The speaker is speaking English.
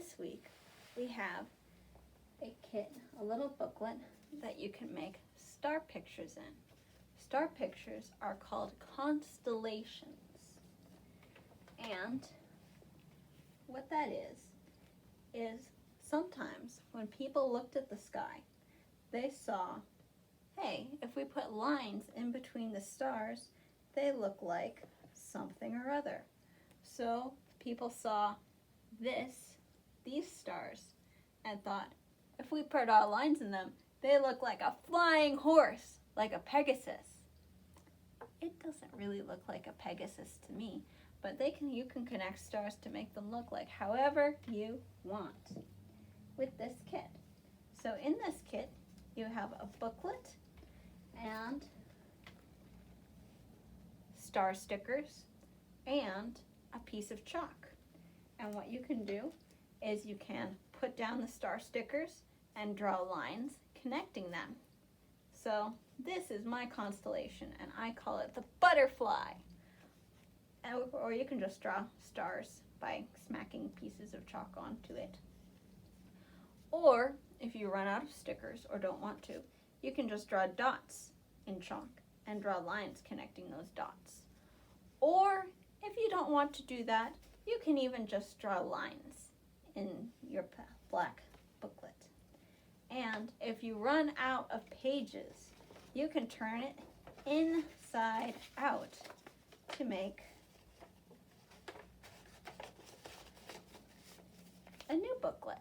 this week we have a kit, a little booklet that you can make star pictures in. Star pictures are called constellations. And what that is sometimes when people looked at the sky, they saw, hey, if we put lines in between the stars, they look like something or other. So people saw these stars, and thought, if we put our lines in them, they look like a flying horse, like a Pegasus. It doesn't really look like a Pegasus to me, but you can connect stars to make them look like however you want with this kit. So in this kit, you have a booklet and star stickers and a piece of chalk. And what you can do is you can put down the star stickers and draw lines connecting them. So this is my constellation, and I call it the butterfly. Or you can just draw stars by smacking pieces of chalk onto it. Or if you run out of stickers or don't want to, you can just draw dots in chalk and draw lines connecting those dots. Or if you don't want to do that, you can even just draw lines in your black booklet. And if you run out of pages, you can turn it inside out to make a new booklet.